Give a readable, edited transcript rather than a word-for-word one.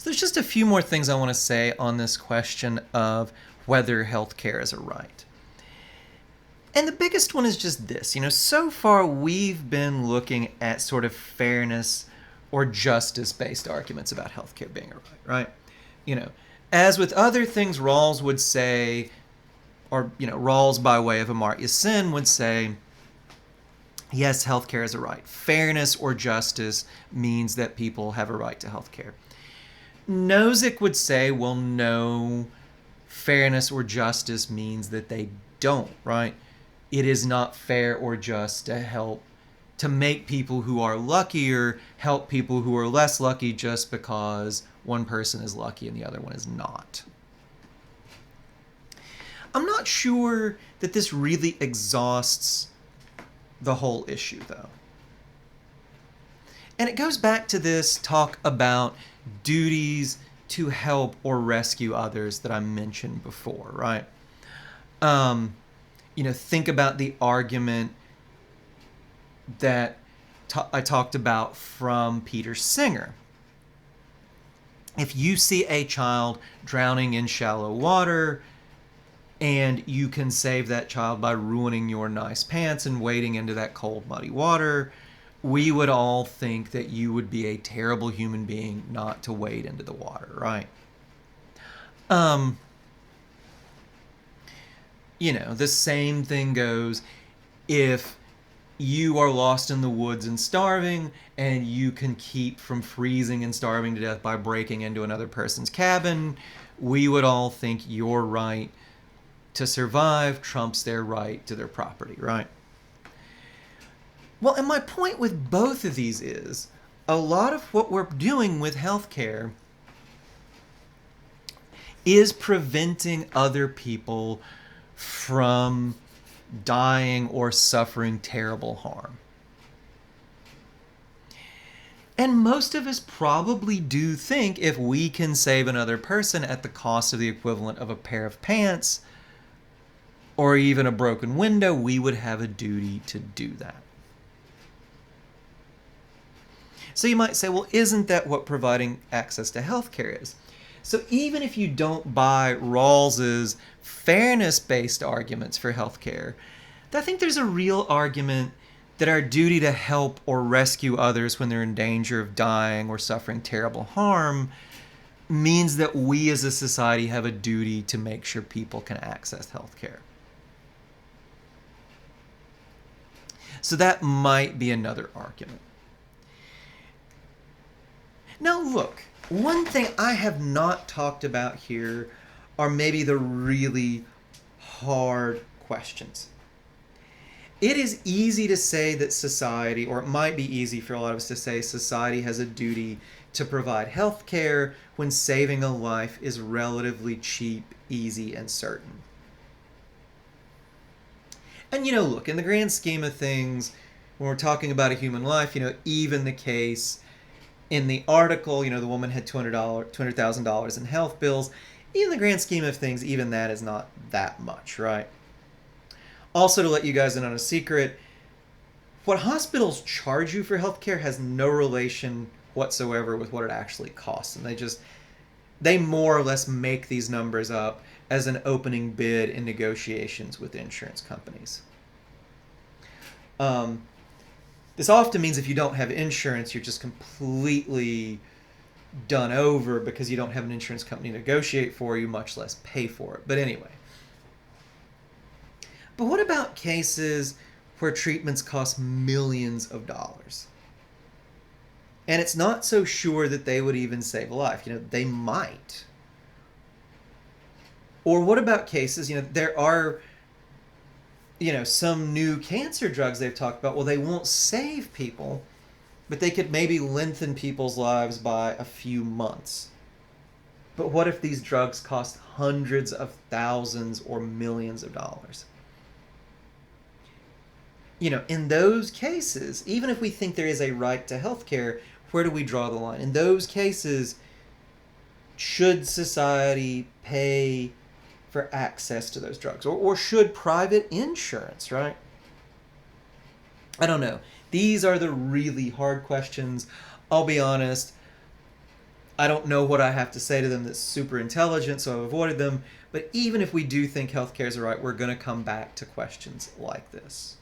So there's just a few more things I want to say on this question of whether healthcare is a right. And the biggest one is just this. So far we've been looking at sort of fairness or justice based arguments about healthcare being a right, right? You know, as with other things, Rawls would say, or, Rawls by way of Amartya Sen would say, yes, healthcare is a right. Fairness or justice means that people have a right to healthcare. Nozick would say, well, no, fairness or justice means that they don't, right? It is not fair or just to make people who are luckier help people who are less lucky just because one person is lucky and the other one is not. I'm not sure that this really exhausts the whole issue, though. And it goes back to this talk about duties to help or rescue others that I mentioned before, right? Think about the argument that I talked about from Peter Singer. If you see a child drowning in shallow water and you can save that child by ruining your nice pants and wading into that cold, muddy water, we would all think that you would be a terrible human being not to wade into the water, right? The same thing goes if you are lost in the woods and starving and you can keep from freezing and starving to death by breaking into another person's cabin, we would all think your right to survive trumps their right to their property, right? Well, and my point with both of these is a lot of what we're doing with healthcare is preventing other people from dying or suffering terrible harm. And most of us probably do think if we can save another person at the cost of the equivalent of a pair of pants or even a broken window, we would have a duty to do that. So you might say, well, isn't that what providing access to healthcare is? So even if you don't buy Rawls's fairness-based arguments for healthcare, I think there's a real argument that our duty to help or rescue others when they're in danger of dying or suffering terrible harm means that we as a society have a duty to make sure people can access healthcare. So that might be another argument. Now look, one thing I have not talked about here are maybe the really hard questions. It is easy to say that society, or it might be easy for a lot of us to say society has a duty to provide health care when saving a life is relatively cheap, easy, and certain. And look, in the grand scheme of things, when we're talking about a human life, even the case in the article, the woman had $200,000 in health bills. In the grand scheme of things, even that is not that much, right? Also, to let you guys in on a secret, what hospitals charge you for healthcare has no relation whatsoever with what it actually costs. And they more or less make these numbers up as an opening bid in negotiations with insurance companies. This often means if you don't have insurance, you're just completely done over because you don't have an insurance company to negotiate for you, much less pay for it. But anyway. But what about cases where treatments cost millions of dollars? And it's not so sure that they would even save a life. They might. Or what about cases, there are some new cancer drugs they've talked about. Well, they won't save people, but they could maybe lengthen people's lives by a few months. But what if these drugs cost hundreds of thousands or millions of dollars? In those cases, even if we think there is a right to health care, where do we draw the line? In those cases, should society pay for access to those drugs? Or should private insurance, right? I don't know. These are the really hard questions. I'll be honest, I don't know what I have to say to them that's super intelligent, so I've avoided them. But even if we do think healthcare is right, we're going to come back to questions like this.